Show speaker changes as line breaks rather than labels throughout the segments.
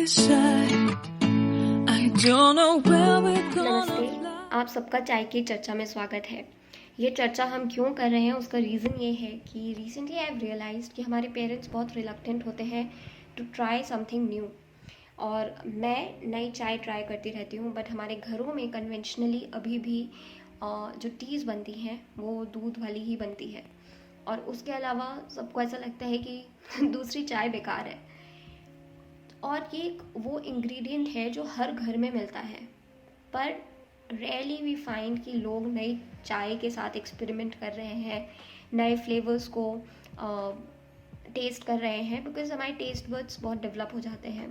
नमस्ते, आप सबका चाय की चर्चा में स्वागत है। ये चर्चा हम क्यों कर रहे हैं उसका रीज़न ये है कि रिसेंटली आई हैव रियलाइज्ड कि हमारे पेरेंट्स बहुत रिलक्टेंट होते हैं टू ट्राई समथिंग न्यू। और मैं नई चाय ट्राई करती रहती हूँ, बट हमारे घरों में कन्वेंशनली अभी भी जो टीज़ बनती हैं वो दूध वाली ही बनती है, और उसके अलावा सबको ऐसा लगता है कि दूसरी चाय बेकार है। और ये एक वो इंग्रेडिएंट है जो हर घर में मिलता है, पर रेयरली वी फाइंड कि लोग नई चाय के साथ एक्सपेरिमेंट कर रहे हैं, नए फ्लेवर्स को टेस्ट कर रहे हैं, बिकॉज हमारे टेस्ट बड्स बहुत डेवलप हो जाते हैं।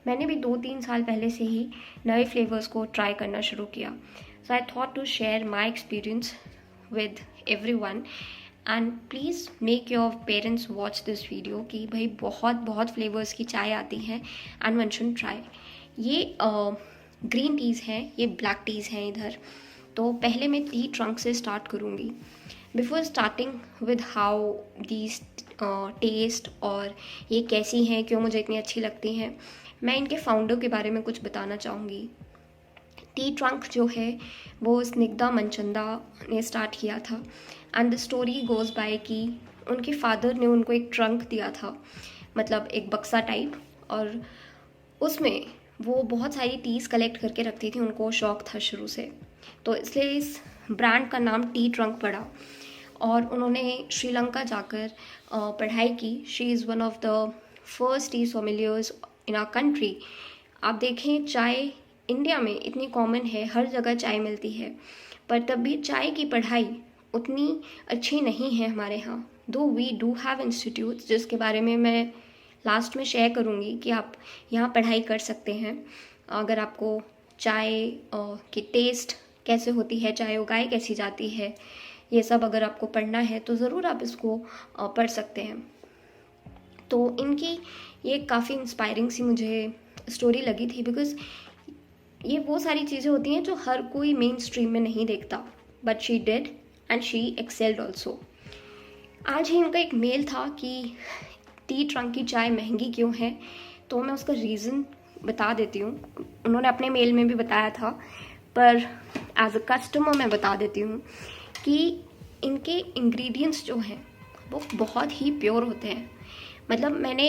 मैंने भी 2-3 साल पहले से ही नए फ्लेवर्स को ट्राई करना शुरू किया। So I thought to share my experience with everyone, and please make your parents watch this video कि भाई बहुत बहुत फ्लेवर्स की चाय आती हैं एंड वन शुड ट्राई। ये ग्रीन टीज़ हैं, ये ब्लैक टीज़ हैं इधर। तो पहले मैं टी ट्रंक से स्टार्ट करूँगी। Before starting with how these taste और ये कैसी हैं, क्यों मुझे इतनी अच्छी लगती हैं, मैं इनके फाउंडर के बारे में कुछ बताना चाहूँगी। टी ट्रंक जो है वो स्निग्धा मनचंदा ने स्टार्ट किया था, and the story goes bye कि उनके फादर ने उनको एक ट्रंक दिया था, मतलब एक बक्सा टाइप, और उसमें वो बहुत सारी टीज़ कलेक्ट करके रखती थी। उनको शौक़ था शुरू से, तो इसलिए इस ब्रांड का नाम टी ट्रंक पड़ा। और उन्होंने श्रीलंका जाकर पढ़ाई की। She is one of the first tea sommeliers in our country. आप देखें, चाय इंडिया में इतनी कॉमन है, हर जगह चाय मिलती है, पर तब भी चाय की पढ़ाई उतनी अच्छी नहीं है हमारे यहाँ। दो वी डू हैव इंस्टीट्यूट्स, जिसके बारे में मैं लास्ट में शेयर करूँगी कि आप यहाँ पढ़ाई कर सकते हैं। अगर आपको चाय की टेस्ट कैसे होती है, चाय उगाई कैसी जाती है, ये सब अगर आपको पढ़ना है तो ज़रूर आप इसको पढ़ सकते हैं। तो इनकी ये काफ़ी इंस्पायरिंग सी मुझे स्टोरी लगी थी, बिकॉज़ ये वो सारी चीज़ें होती हैं जो हर कोई मेन स्ट्रीम में नहीं देखता, but she did and she excelled also. आज ही इनका एक मेल था कि टी ट्रंक की चाय महंगी क्यों है, तो मैं उसका रीज़न बता देती हूँ। उन्होंने अपने मेल में भी बताया था, पर एज अ कस्टमर मैं बता देती हूँ कि इनके इंग्रेडिएंट्स जो हैं वो बहुत ही प्योर होते हैं। मतलब मैंने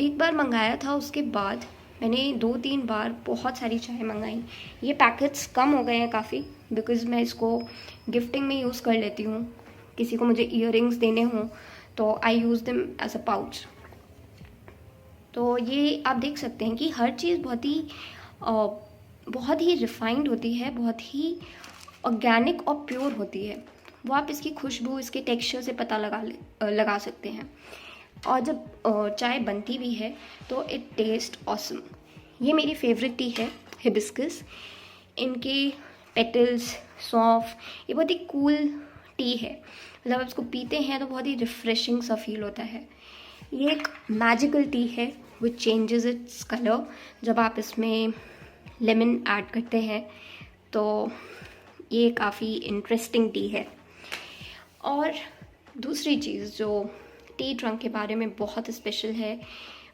एक बार मंगाया था, उसके बाद मैंने 2-3 बार बहुत सारी चाय मंगाई। ये पैकेट्स कम हो गए हैं काफ़ी, बिकॉज़ मैं इसको गिफ्टिंग में यूज़ कर लेती हूँ। किसी को मुझे ईयररिंग्स देने हों तो I use them as a pouch. तो ये आप देख सकते हैं कि हर चीज़ बहुत ही रिफाइंड होती है, बहुत ही ऑर्गेनिक और प्योर होती है। वो आप इसकी खुशबू, इसके टेक्सचर से पता लगा सकते हैं। और जब चाय बनती भी है तो इट टेस्ट ऑसम। ये मेरी फेवरेट टी है, हिबिस्कस। इनके पेटल्स, सौंफ, ये बहुत ही कूल टी है। मतलब आप इसको पीते हैं तो बहुत ही रिफ्रेशिंग सा फील होता है। ये एक मैजिकल टी है विच चेंजेस इट्स कलर जब आप इसमें लेमन ऐड करते हैं, तो ये काफ़ी इंटरेस्टिंग टी है। और दूसरी चीज़ जो टी ट्रंक के बारे में बहुत स्पेशल है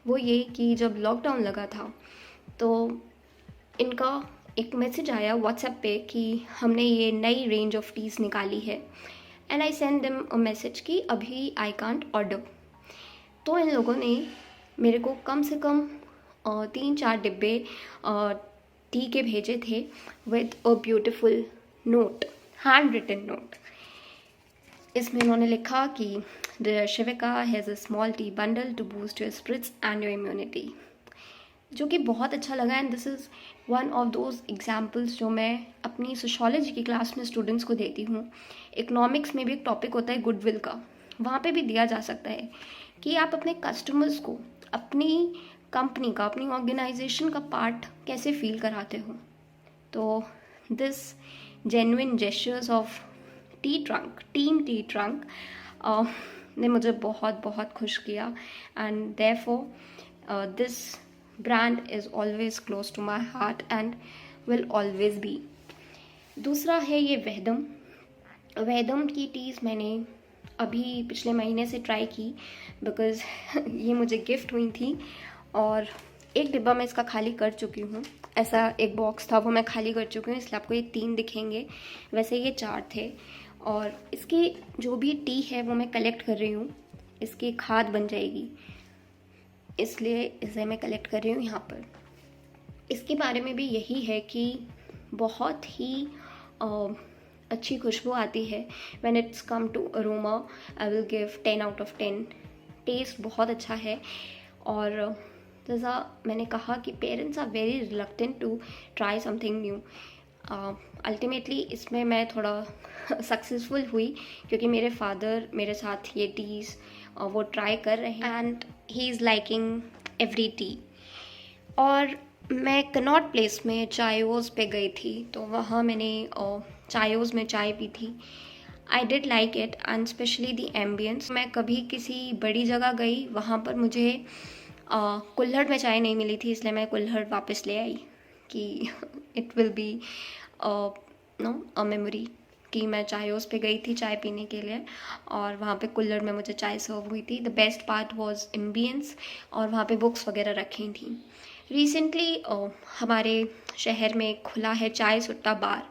वो ये कि जब लॉकडाउन लगा था तो इनका एक मैसेज आया व्हाट्सएप पे कि हमने ये नई रेंज ऑफ टीज़ निकाली है, and I send them a message कि अभी आई कांट ऑर्डर। तो इन लोगों ने मेरे को कम से कम 3-4 डिब्बे टी के भेजे थे with a beautiful note, hand written note. इसमें उन्होंने लिखा कि the Shivika has a small tea bundle to boost your spirits and your immunity, जो कि बहुत अच्छा लगा। And this is one of those examples जो मैं अपनी सोशोलॉजी की क्लास में स्टूडेंट्स को देती हूँ। इकोनॉमिक्स में भी एक टॉपिक होता है गुडविल का, वहाँ पे भी दिया जा सकता है कि आप अपने कस्टमर्स को अपनी कंपनी का, अपनी ऑर्गेनाइजेशन का पार्ट कैसे फील कराते हो। तो this genuine gestures of Tea Trunk, team Tea Trunk ने मुझे बहुत बहुत खुश किया, and therefore this brand is always close to my heart and will always be. दूसरा है ये वहदम। वहदम की टीज़ मैंने अभी पिछले महीने से ट्राई की, बिकॉज़ ये मुझे गिफ्ट हुई थी और एक डिब्बा मैं इसका खाली कर चुकी हूँ, ऐसा एक बॉक्स था वो मैं खाली कर चुकी हूँ, इसलिए आपको ये 3 दिखेंगे, वैसे ये 4 थे। और इसकी जो भी टी है वो मैं कलेक्ट कर रही हूँ, इसकी खाद बन जाएगी, इसलिए इसे मैं कलेक्ट कर रही हूँ यहाँ पर। इसके बारे में भी यही है कि बहुत ही अच्छी खुशबू आती है। When it's come to aroma I will give 10 out of 10। Taste बहुत अच्छा है। और जैसा मैंने कहा कि parents are very reluctant to try something new. Ultimately इसमें मैं थोड़ा सक्सेसफुल हुई, क्योंकि मेरे फादर मेरे साथ ये टीज़ वो ट्राई कर रहे हैं and he is liking every T. और मैं कनॉट प्लेस में चायोज़ पे गई थी, तो वहाँ मैंने चायोज़ में चाय पी थी। I did like it and specially the ambience. मैं कभी किसी बड़ी जगह गई, वहाँ पर मुझे कुल्हड़ में चाय नहीं मिली थी, इसलिए मैं कुल्हड़ वापस ले आई कि it will be no a memory कि मैं चायोज़ पे गई थी चाय पीने के लिए और वहाँ पे कुल्हड़ में मुझे चाय सर्व हुई थी। The best part was ambience, और वहाँ पे बुक्स वगैरह रखी थी। रिसेंटली हमारे शहर में खुला है चाय सुट्टा बार,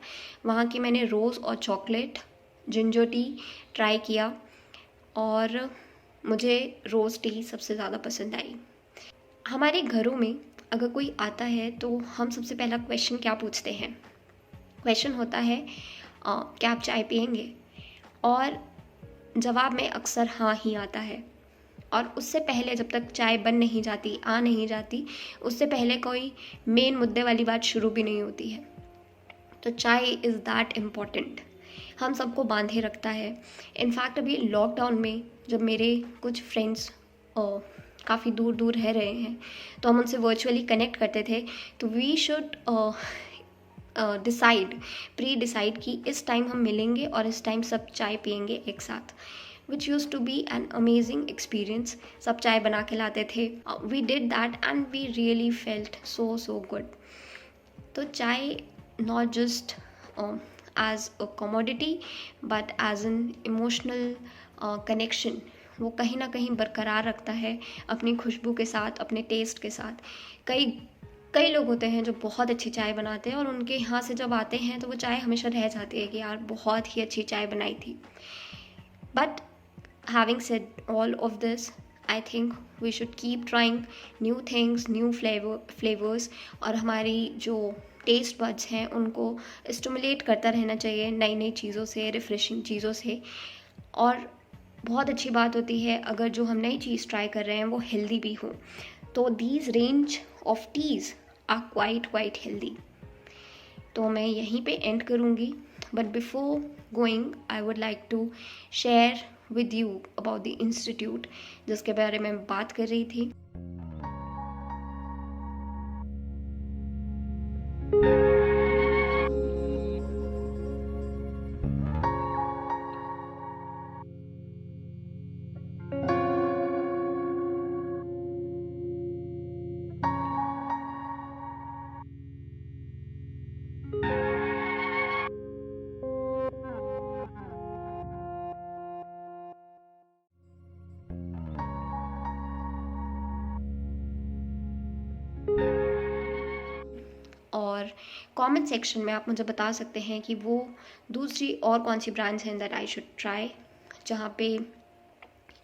वहाँ की मैंने रोज़ और चॉकलेट जिंजर टी ट्राई किया और मुझे रोज़ टी सबसे ज़्यादा पसंद आई। हमारे घरों में अगर कोई आता है तो हम सबसे पहला क्वेश्चन क्या पूछते हैं? क्वेश्चन होता है क्या आप चाय पियेंगे? और जवाब में अक्सर हाँ ही आता है। और उससे पहले जब तक चाय बन नहीं जाती, आ नहीं जाती, उससे पहले कोई मेन मुद्दे वाली बात शुरू भी नहीं होती है। तो चाय इज़ दैट इम्पॉर्टेंट, हम सबको बांधे रखता है। इनफैक्ट अभी लॉकडाउन में जब मेरे कुछ फ्रेंड्स काफ़ी दूर दूर रह रहे हैं, तो हम उनसे वर्चुअली कनेक्ट करते थे, तो वी शुड प्री डिसाइड कि इस टाइम हम मिलेंगे और इस टाइम सब चाय पियेंगे एक साथ, which use to be an amazing experience. सब चाय बना के लाते थे, we did that and we really felt so good. तो चाय not just as a commodity but as an emotional connection, वो कहीं ना कहीं बरकरार रखता है अपनी खुशबू के साथ, अपने टेस्ट के साथ। कई लोग होते हैं जो बहुत अच्छी चाय बनाते हैं और उनके यहाँ से जब आते हैं तो वो चाय हमेशा रह जाती है कि यार बहुत ही अच्छी चाय बनाई थी। But having said all of this, I think we should keep trying new things, new flavours, और हमारी जो टेस्ट बड्स हैं उनको स्टिमुलेट करता रहना चाहिए नई नई चीज़ों से, रिफ्रेशिंग चीज़ों से। और बहुत अच्छी बात होती है अगर जो हम नई चीज़ ट्राई कर रहे हैं वो हेल्दी भी हो। तो these range of teas are quite healthy. तो मैं यहीं पे एंड करूँगी, but before going I would like to share with you about the institute जिसके बारे में बात कर रही थी। और कमेंट सेक्शन में आप मुझे बता सकते हैं कि वो दूसरी और कौन सी ब्रांड्स हैं दैट आई शुड ट्राई, जहाँ पे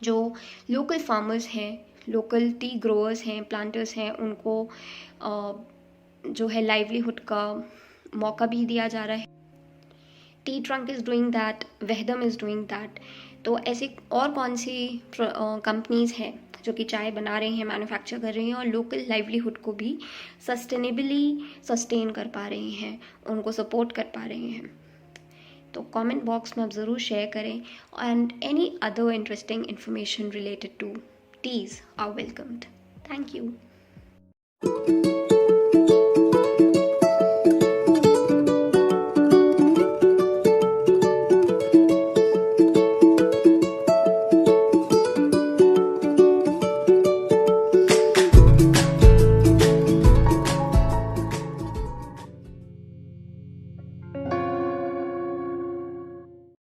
जो लोकल फार्मर्स हैं, लोकल टी ग्रोअर्स हैं, प्लांटर्स हैं, उनको जो है लाइवलीहुड का मौका भी दिया जा रहा है। T trunk is doing that, Vahdam is doing that. तो ऐसी और कौन सी कंपनीज़ हैं जो कि चाय बना रही हैं, मैन्युफैक्चर कर रही हैं और लोकल लाइवलीहुड को भी सस्टेनेबली सस्टेन कर पा रही हैं, उनको सपोर्ट कर पा रही हैं। तो कमेंट बॉक्स में आप ज़रूर शेयर करें, and any other interesting information related to teas are welcomed. Thank you.